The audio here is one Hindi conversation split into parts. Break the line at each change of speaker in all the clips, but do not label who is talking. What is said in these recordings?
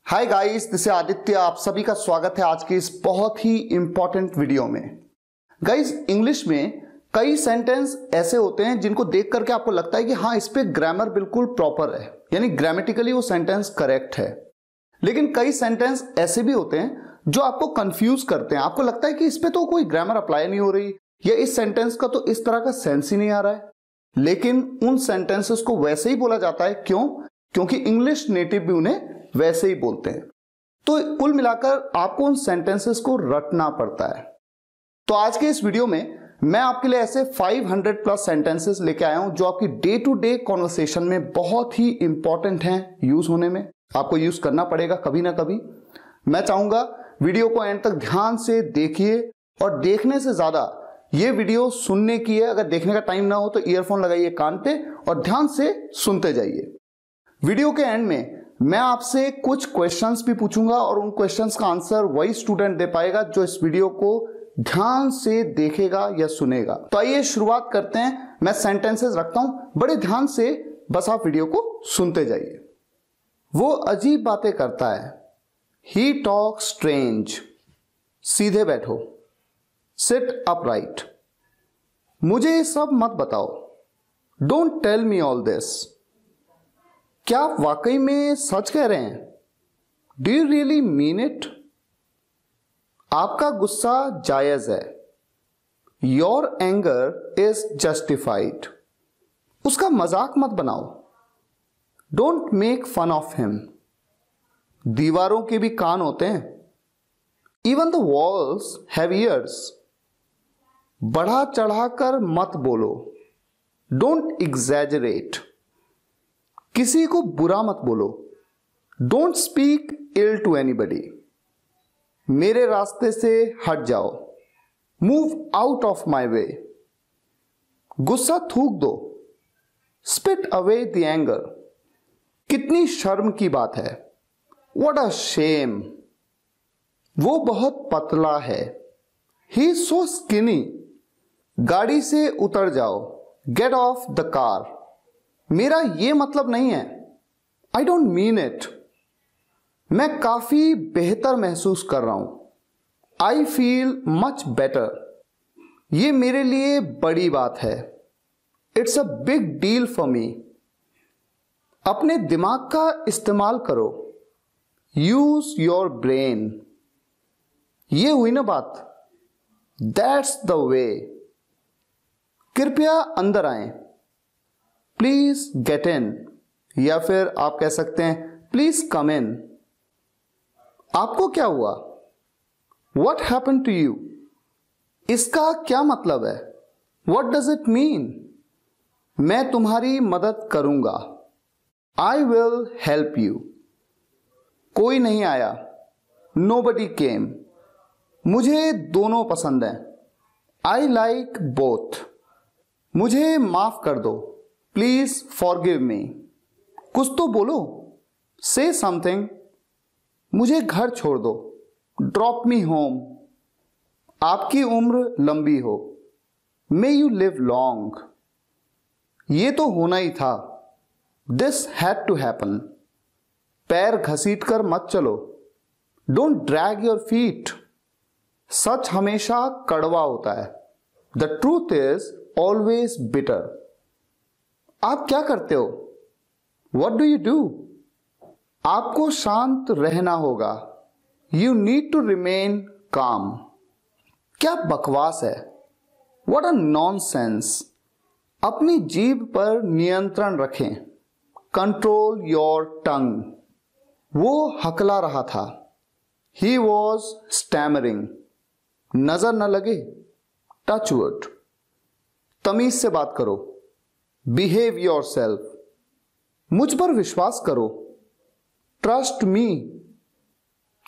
Hi guys, this is Aditya. आप सभी का स्वागत है आज की इस बहुत ही इंपॉर्टेंट वीडियो में। गाइस, इंग्लिश में कई सेंटेंस ऐसे होते हैं जिनको देख करके आपको लगता है कि हाँ, इस पे ग्रामर बिल्कुल प्रॉपर है, यानी ग्रामेटिकली वो सेंटेंस करेक्ट है। लेकिन कई सेंटेंस ऐसे भी होते हैं जो आपको कंफ्यूज करते हैं। आपको लगता है कि इस पे तो कोई ग्रामर अप्लाई नहीं हो रही, या इस सेंटेंस का तो इस तरह का सेंस ही नहीं आ रहा है। लेकिन उन सेंटेंसेस को वैसे ही बोला जाता है। क्यों? क्योंकि इंग्लिश नेटिव भी उन्हें वैसे ही बोलते हैं। तो कुल मिलाकर आपको उन सेंटेंसेस को रटना पड़ता है। तो आज के इस वीडियो में मैं आपके लिए ऐसे 500 प्लस सेंटेंसेस लेके आया हूं जो आपकी डे टू डे कॉन्वर्सेशन में बहुत ही इंपॉर्टेंट हैं यूज होने में। आपको यूज करना पड़ेगा कभी ना कभी। मैं चाहूंगा वीडियो को एंड तक ध्यान से देखिए, और देखने से ज्यादा ये वीडियो सुनने की है। अगर देखने का टाइम ना हो तो ईयरफोन लगाइए कान पे और ध्यान से सुनते जाइए। वीडियो के एंड में मैं आपसे कुछ क्वेश्चंस भी पूछूंगा और उन क्वेश्चंस का आंसर वही स्टूडेंट दे पाएगा जो इस वीडियो को ध्यान से देखेगा या सुनेगा। तो आइए शुरुआत करते हैं। मैं सेंटेंसेस रखता हूं, बड़े ध्यान से बस आप वीडियो को सुनते जाइए। वो अजीब बातें करता है। He talk strange. सीधे बैठो। Sit upright. मुझे ये सब मत बताओ। Don't tell me all this. क्या आप वाकई में सच कह रहे हैं? Do you really mean it? आपका गुस्सा जायज है। Your anger is justified. उसका मजाक मत बनाओ। Don't make fun of him. दीवारों के भी कान होते हैं। Even the walls have ears. बढ़ा चढ़ाकर मत बोलो। Don't exaggerate. किसी को बुरा मत बोलो। Don't speak ill to anybody. मेरे रास्ते से हट जाओ। Move out of my way. गुस्सा थूक दो। Spit away the anger. कितनी शर्म की बात है। What a shame. वो बहुत पतला है। He is so skinny. गाड़ी से उतर जाओ। Get off the car. मेरा ये मतलब नहीं है। I don't mean it. मैं काफी बेहतर महसूस कर रहा हूं। I feel much better. ये मेरे लिए बड़ी बात है। It's a big deal for me. अपने दिमाग का इस्तेमाल करो। Use your brain. ये हुई ना बात। That's the way. कृपया अंदर आएं। Please get in. या फिर आप कह सकते हैं प्लीज कम इन। आपको क्या हुआ? What happen to you. इसका क्या मतलब है? What does it mean. मैं तुम्हारी मदद करूंगा। I will help you. कोई नहीं आया। Nobody came. मुझे दोनों पसंद हैं। I like both. मुझे माफ कर दो। Please forgive me. कुछ तो बोलो। Say something. मुझे घर छोड़ दो। Drop me home. आपकी उम्र लंबी हो। May you live long. ये तो होना ही था। This had to happen. पैर घसीट कर मत चलो। Don't drag your feet. सच हमेशा कड़वा होता है। The truth is always bitter. आप क्या करते हो? What do you do? आपको शांत रहना होगा। यू नीड टू रिमेन काम। क्या बकवास है। What a nonsense. अपनी जीभ पर नियंत्रण रखें। Control your tongue. वो हकला रहा था। He was stammering. नजर न लगे। Touch wood. तमीज से बात करो। Behave yourself. मुझ पर विश्वास करो। Trust me.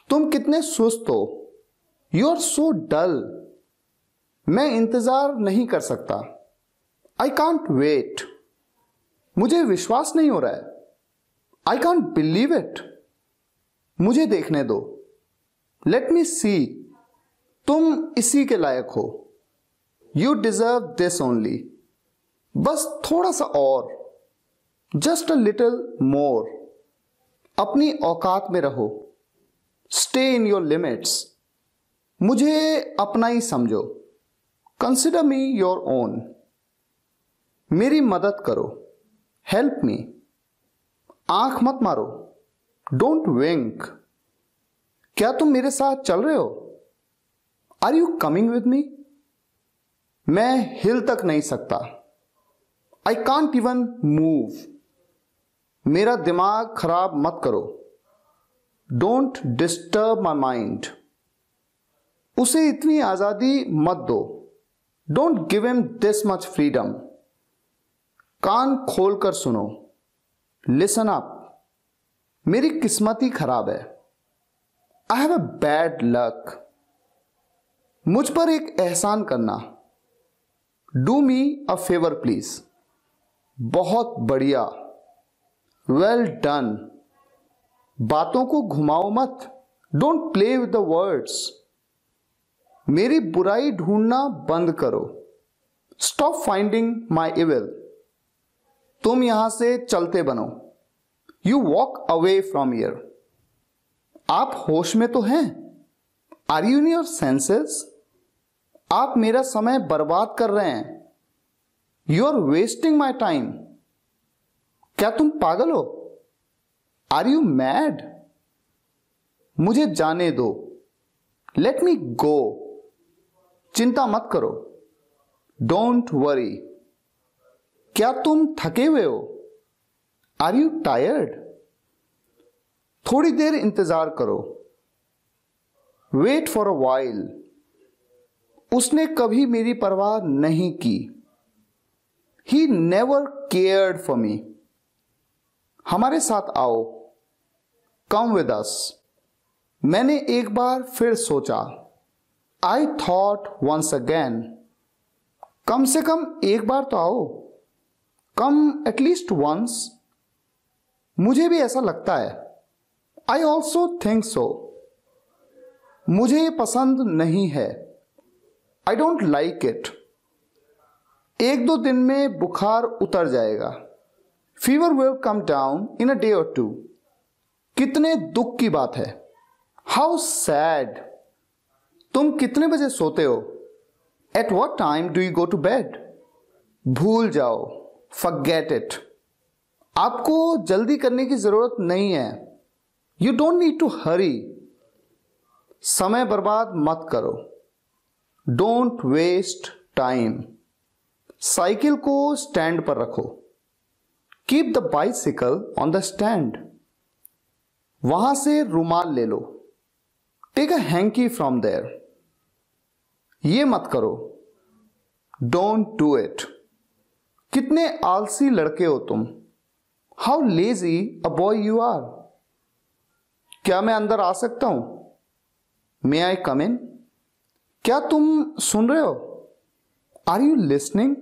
तुम कितने सुस्त हो। You are so dull. मैं इंतजार नहीं कर सकता। I can't wait. मुझे विश्वास नहीं हो रहा है। I can't believe it. मुझे देखने दो। लेट मी सी। तुम इसी के लायक हो। You deserve this only. बस थोड़ा सा और। Just a little more. अपनी औकात में रहो, स्टे इन योर लिमिट्स। मुझे अपना ही समझो, कंसिडर मी योर ओन। मेरी मदद करो, हेल्प मी। आंख मत मारो, डोंट विंक। क्या तुम मेरे साथ चल रहे हो? Are you coming with me? मैं हिल तक नहीं सकता, आई कांट इवन मूव। मेरा दिमाग खराब मत करो, डोंट डिस्टर्ब माई माइंड। उसे इतनी आजादी मत दो, don't give him this much freedom. कान खोलकर सुनो, लिसन अप। मेरी किस्मत ही खराब है, I have a bad luck. मुझ पर एक एहसान करना, do me a favour please. बहुत बढ़िया, वेल डन। बातों को घुमाओ मत, don't play with the words. मेरी बुराई ढूंढना बंद करो, स्टॉप फाइंडिंग माई इविल। तुम यहां से चलते बनो, you walk away from here. आप होश में तो हैं? Are you in your senses? आप मेरा समय बर्बाद कर रहे हैं, you are wasting my time. क्या तुम पागल हो? Are you mad? मुझे जाने दो, लेट मी गो। चिंता मत करो, डोंट वरी। क्या तुम थके हुए हो? Are you tired? थोड़ी देर इंतजार करो, वेट फॉर अ वाइल। उसने कभी मेरी परवाह नहीं की, he never cared for me. हमारे साथ आओ, कम विद अस। मैंने एक बार फिर सोचा, आई थॉट वंस अगेन। कम से कम एक बार तो आओ, कम एटलीस्ट वंस। मुझे भी ऐसा लगता है, आई ऑल्सो थिंक सो। मुझे पसंद नहीं है, आई डोंट लाइक इट। एक दो दिन में बुखार उतर जाएगा, fever will come down in a day और टू। कितने दुख की बात है, हाउ सैड। तुम कितने बजे सोते हो? At what time do you go to bed? भूल जाओ, फॉरगेट इट। आपको जल्दी करने की जरूरत नहीं है, you don't need to hurry. समय बर्बाद मत करो, डोंट वेस्ट टाइम। साइकिल को स्टैंड पर रखो, keep the bicycle on the stand. वहां से रुमाल ले लो, take a hanky from there. ये मत करो, डोंट डू इट। कितने आलसी लड़के हो तुम, how lazy a boy you are. क्या मैं अंदर आ सकता हूं? मे आई कम इन? क्या तुम सुन रहे हो? Are you listening?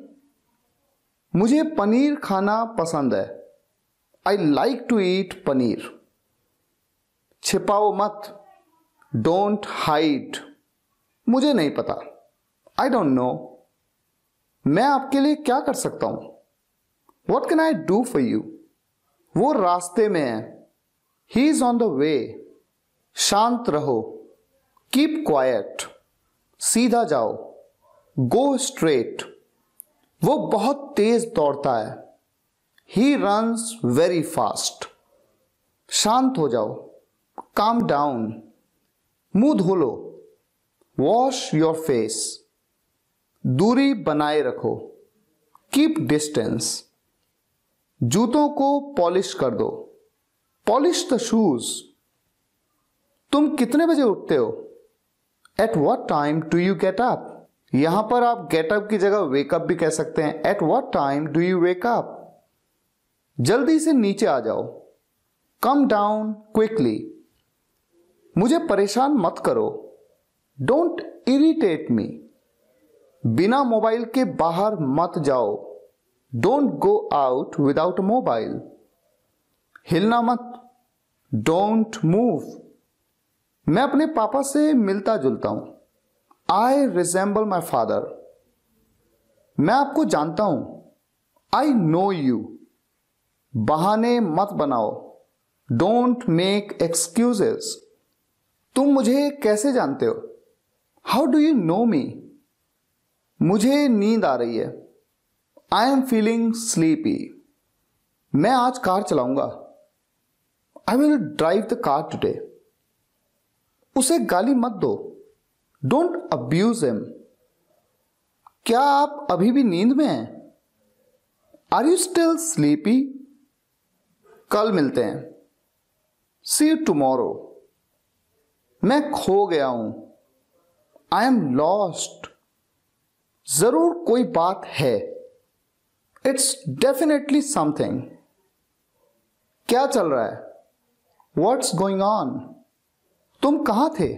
मुझे पनीर खाना पसंद है, I like to eat paneer. छिपाओ मत, डोंट हाइड। मुझे नहीं पता, आई डोंट नो। मैं आपके लिए क्या कर सकता हूं? What can I do for you? वो रास्ते में है, he is on the way. शांत रहो, कीप क्वाइट। सीधा जाओ, गो स्ट्रेट। वो बहुत तेज दौड़ता है, ही रन्स वेरी फास्ट। शांत हो जाओ, काम डाउन। मुंह धो लो, वॉश योर फेस। दूरी बनाए रखो, कीप डिस्टेंस। जूतों को पॉलिश कर दो, पॉलिश द शूज। तुम कितने बजे उठते हो? At what time do you get up? यहां पर आप गेट अप की जगह वेकअप भी कह सकते हैं। Eight what time do you wake up? जल्दी से नीचे आ जाओ, कम डाउन क्विकली। मुझे परेशान मत करो, डोंट इरिटेट मी। बिना मोबाइल के बाहर मत जाओ, don't go out without mobile. हिलना मत, डोंट मूव। मैं अपने पापा से मिलता जुलता हूं, आई रिजेंबल माई फादर। मैं आपको जानता हूं, आई नो यू। बहाने मत बनाओ, डोंट मेक एक्सक्यूजेस। तुम मुझे कैसे जानते हो? How do you know me? मुझे नींद आ रही है। I am feeling sleepy. मैं आज कार चलाऊंगा। I will drive the car today. उसे गाली मत दो। Don't abuse him. क्या आप अभी भी नींद में हैं? Are you still sleepy? कल मिलते हैं। See you tomorrow. मैं खो गया हूं। I am lost. जरूर कोई बात है। It's definitely something. क्या चल रहा है? What's going on? तुम कहां थे?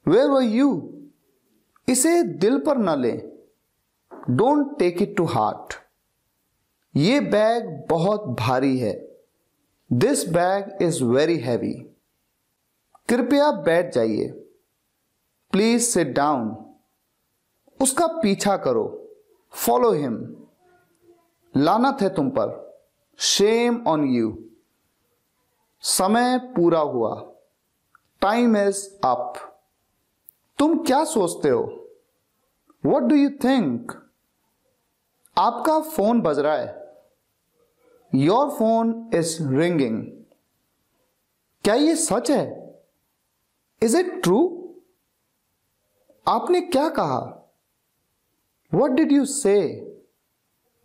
Where were you? इसे दिल पर न ले। Don't take it to heart. ये बैग बहुत भारी है। This bag is very heavy. कृपया बैठ जाइए। Please sit down. उसका पीछा करो। Follow him. लानत है तुम पर। Shame on you. समय पूरा हुआ। Time is up. तुम क्या सोचते हो? What do you think? आपका फोन बज रहा है। Your phone is ringing. क्या यह सच है? Is it true? आपने क्या कहा? वट डिड यू से?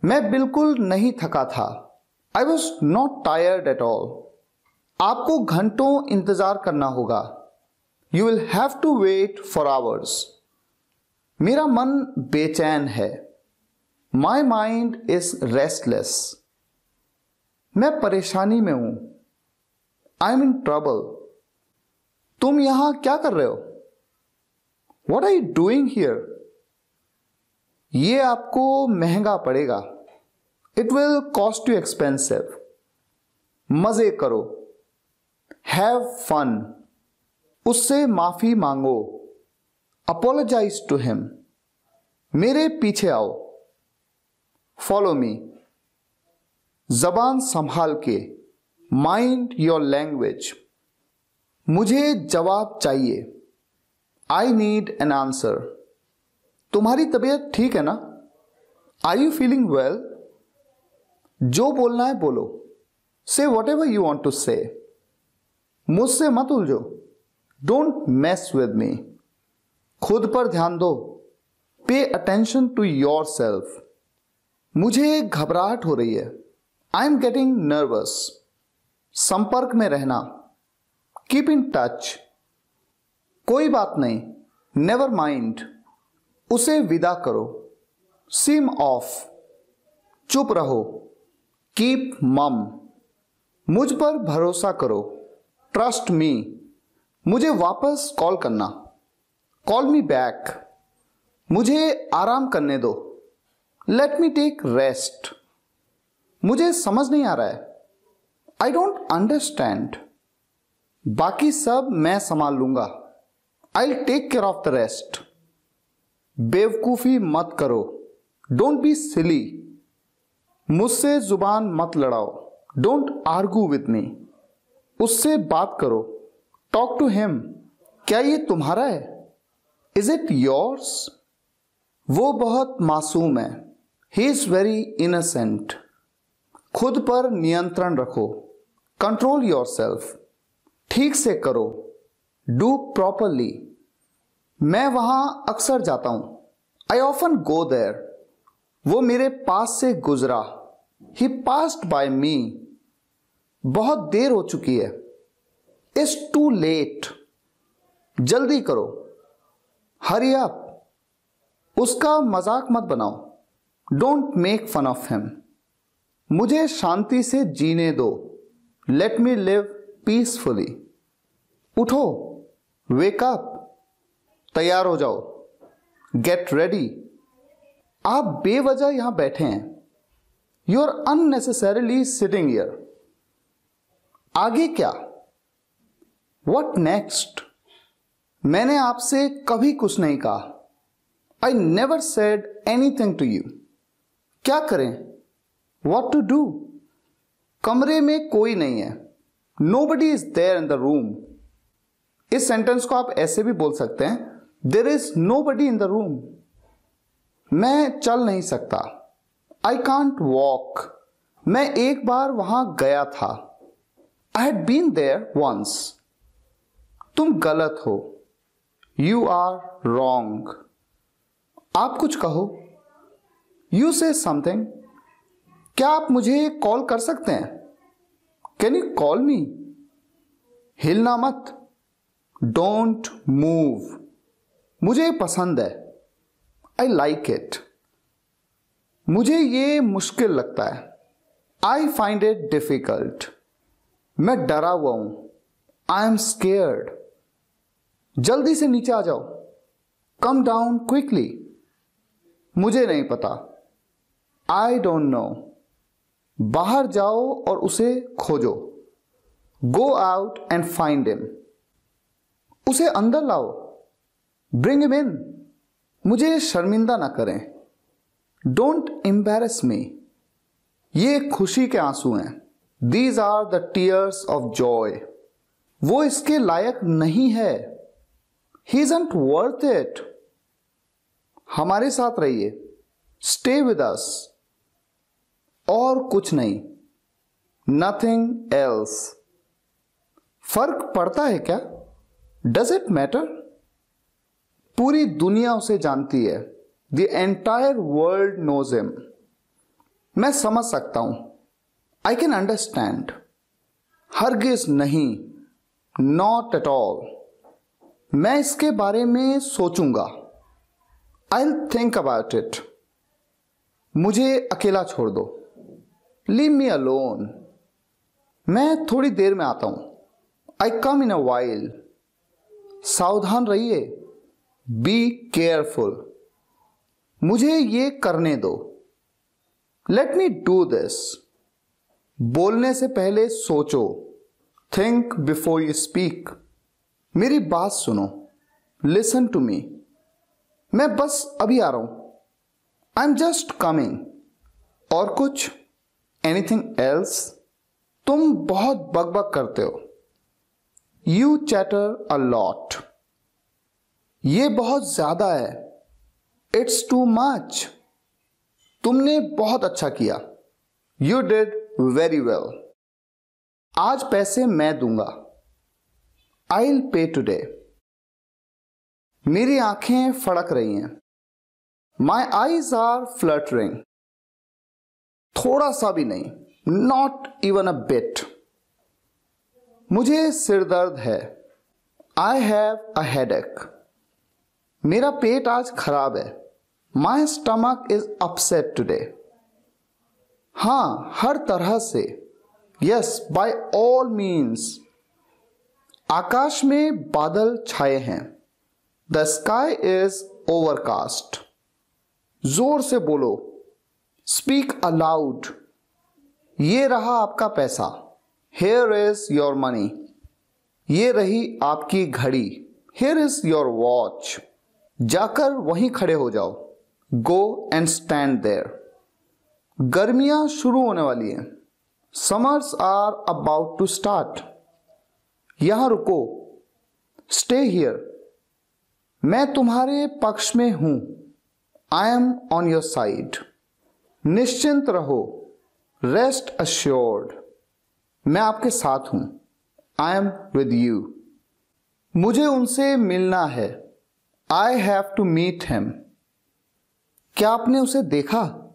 मैं बिल्कुल नहीं थका था। I was not tired at all. आपको घंटों इंतजार करना होगा। You will have to wait for hours. मेरा मन बेचैन है। My mind is restless. मैं परेशानी में हूं। I am in trouble. तुम यहां क्या कर रहे हो? What are you doing here? ये आपको महंगा पड़ेगा। It will cost you expensive. मजे करो। Have fun. उससे माफी मांगो। Apologize to him. मेरे पीछे आओ। Follow me. जबान संभाल के। Mind your language. मुझे जवाब चाहिए। I need an answer. तुम्हारी तबीयत ठीक है ना? Are you feeling well? जो बोलना है बोलो। Say whatever you want to say. मुझसे मत उलझो। Don't mess with me. खुद पर ध्यान दो। Pay attention to your self. मुझे घबराहट हो रही है। I am getting nervous. संपर्क में रहना। Keep in touch. कोई बात नहीं। Never mind. उसे विदा करो। See him off. चुप रहो। Keep mum. मुझ पर भरोसा करो। Trust me. मुझे वापस कॉल करना। Call me back. मुझे आराम करने दो। Let me take rest. मुझे समझ नहीं आ रहा है। I don't understand. बाकी सब मैं संभाल लूंगा। I will take care of the rest. बेवकूफी मत करो। Don't be silly. मुझसे जुबान मत लड़ाओ। Don't argue with me. उससे बात करो। Talk to him. क्या ये तुम्हारा है? Is it yours? वो बहुत मासूम है। He is very innocent. खुद पर नियंत्रण रखो। Control your self. ठीक से करो। Do properly. मैं वहां अक्सर जाता हूं। I often go there. वो मेरे पास से गुजरा। He passed by me. बहुत देर हो चुकी है। It's too late. जल्दी करो। Hurry up. उसका मजाक मत बनाओ। Don't make fun of him. मुझे शांति से जीने दो। Let me live peacefully. उठो। Wake up. तैयार हो जाओ। Get ready. आप बेवजह यहां बैठे हैं। You are unnecessarily sitting here. आगे क्या? What next? मैंने आपसे कभी कुछ नहीं कहा। I never said anything to you. क्या करें? What to do? कमरे में कोई नहीं है। Nobody is there in the room. इस सेंटेंस को आप ऐसे भी बोल सकते हैं, There is nobody in the room. मैं चल नहीं सकता, I can't walk. मैं एक बार वहां गया था, I had been there once. तुम गलत हो, You are wrong. आप कुछ कहो, You say something. क्या आप मुझे कॉल कर सकते हैं? Can you call me? हिलना मत, Don't move. मुझे पसंद है, I like it. मुझे ये मुश्किल लगता है, I find it difficult. मैं डरा हुआ हूं, I am scared. जल्दी से नीचे आ जाओ, Come down quickly. मुझे नहीं पता, I don't know. बाहर जाओ और उसे खोजो, Go out and find him. उसे अंदर लाओ, Bring him in. मुझे शर्मिंदा ना करें, Don't embarrass me. ये खुशी के आंसू हैं, These are the tears of joy. वो इसके लायक नहीं है, He isn't worth it. हमारे साथ रहिए, Stay with us. और कुछ नहीं, Nothing else. फर्क पड़ता है क्या? Does it matter? पूरी दुनिया उसे जानती है, The entire world knows him. मैं समझ सकता हूं, I can understand. हरगिज नहीं, Not at all. मैं इसके बारे में सोचूंगा, I'll think about it. मुझे अकेला छोड़ दो, Leave me alone. मैं थोड़ी देर में आता हूं, I come in a while. सावधान रहिए, Be careful. मुझे ये करने दो, Let me do this. बोलने से पहले सोचो, Think before you speak. मेरी बात सुनो, Listen to me. मैं बस अभी आ रहा हूं, I'm just coming. और कुछ? Anything else? तुम बहुत बकबक करते हो, You chatter a lot. ये बहुत ज्यादा है, It's too much. तुमने बहुत अच्छा किया, You did very well. आज पैसे मैं दूंगा, I'll pay today. मेरी आंखें फड़क रही हैं, My eyes are fluttering. थोड़ा सा भी नहीं, Not even a bit. मुझे सिर दर्द है, I have a headache. मेरा पेट आज खराब है, My stomach is upset today. हाँ, हर तरह से, Yes, by all means. आकाश में बादल छाए हैं, The sky is overcast. जोर से बोलो, Speak aloud. ये रहा आपका पैसा, Here is your money. ये रही आपकी घड़ी, Here is your watch. जाकर वहीं खड़े हो जाओ, Go and stand there. गर्मियां शुरू होने वाली हैं, Summers are about to start. यहां रुको, Stay here. मैं तुम्हारे पक्ष में हूं, I am on your side. निश्चिंत रहो, Rest assured. मैं आपके साथ हूं, I am with you. मुझे उनसे मिलना है, I have to meet him. क्या आपने उसे देखा?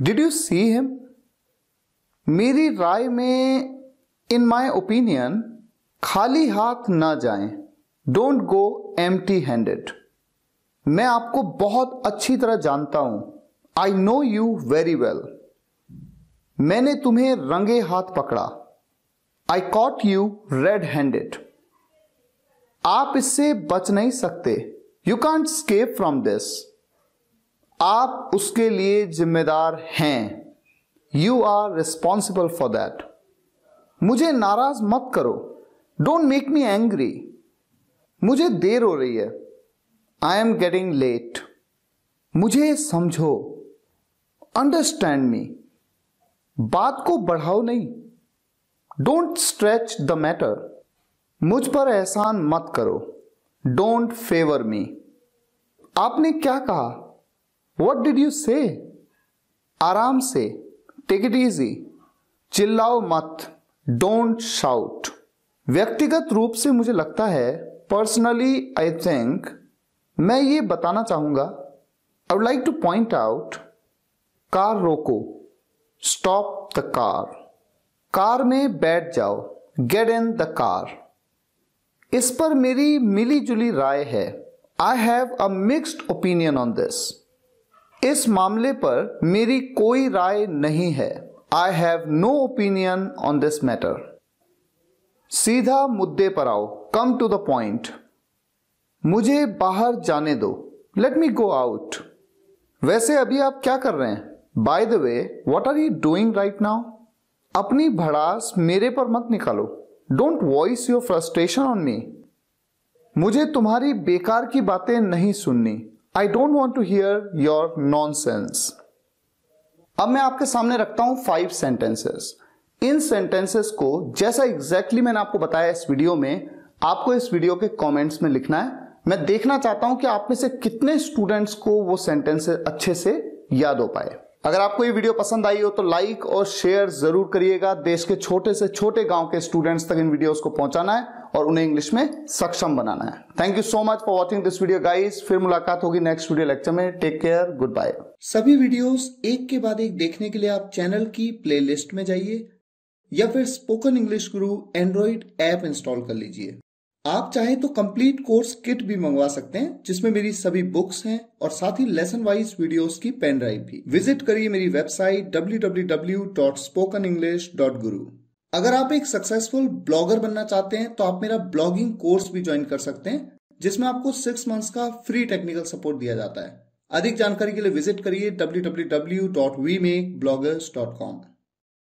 Did you see him? मेरी राय में, in my opinion, खाली हाथ ना जाएं. Don't go empty handed. मैं आपको बहुत अच्छी तरह जानता हूं, I know you very well. मैंने तुम्हें रंगे हाथ पकड़ा, I caught you red-handed. आप इससे बच नहीं सकते, You can't escape from this. आप उसके लिए जिम्मेदार हैं, You are responsible for that. मुझे नाराज मत करो, Don't make me angry. मुझे देर हो रही है, I am getting late. मुझे समझो, Understand me. बात को बढ़ाओ नहीं, डोंट स्ट्रेच द मैटर, मुझ पर एहसान मत करो, डोंट फेवर मी। आपने क्या कहा? What did you say? आराम से, टेक इट इजी, चिल्लाओ मत, डोंट शाउट। व्यक्तिगत रूप से मुझे लगता है, पर्सनली आई थिंक, मैं ये बताना चाहूंगा, I would like two point out, car रोको, स्टॉप द कार, कार में बैठ जाओ, गेट इन द कार। इस पर मेरी मिली जुली राय है, I have a mixed opinion on this. इस मामले पर मेरी कोई राय नहीं है, I have no opinion on this matter. सीधा मुद्दे पर आओ, कम टू द पॉइंट। मुझे बाहर जाने दो, लेट मी गो आउट। वैसे अभी आप क्या कर रहे हैं? By the way, what are you doing right now? अपनी भड़ास मेरे पर मत निकालो, don't voice your frustration on me. मुझे तुम्हारी बेकार की बातें नहीं सुननी, I don't want to hear your nonsense. अब मैं आपके सामने रखता हूं 5 सेंटेंसेस। इन सेंटेंसेस को जैसा एग्जैक्टली मैंने आपको बताया इस वीडियो में, आपको इस वीडियो के कमेंट्स में लिखना है। मैं देखना चाहता हूं कि आप में से कितने स्टूडेंट्स को वो सेंटेंसेस अच्छे से याद हो पाए। अगर आपको ये वीडियो पसंद आई हो तो लाइक और शेयर जरूर करिएगा। देश के छोटे से छोटे गांव के स्टूडेंट्स तक इन वीडियोस को पहुंचाना है और उन्हें इंग्लिश में सक्षम बनाना है। Thank you so much for watching this video guys. फिर मुलाकात होगी नेक्स्ट वीडियो लेक्चर में। Take care, good bye.
सभी वीडियोस एक के बाद एक देखने के लिए आप चैनल की प्लेलिस्ट में जाइए या फिर स्पोकन इंग्लिश गुरु एंड्रॉइड ऐप इंस्टॉल कर लीजिए। आप चाहे तो कंप्लीट कोर्स किट भी मंगवा सकते हैं, जिसमें मेरी सभी बुक्स हैं और साथ ही लेसन वाइज वीडियोस की पेन ड्राइव भी। विजिट करिए मेरी वेबसाइट www.spokenenglish.guru। अगर आप एक सक्सेसफुल ब्लॉगर बनना चाहते हैं तो आप मेरा ब्लॉगिंग कोर्स भी ज्वाइन कर सकते हैं, जिसमें आपको 6 मंथ्स का फ्री टेक्निकल सपोर्ट दिया जाता है। अधिक जानकारी के लिए विजिट करिए www.wemakebloggers.com।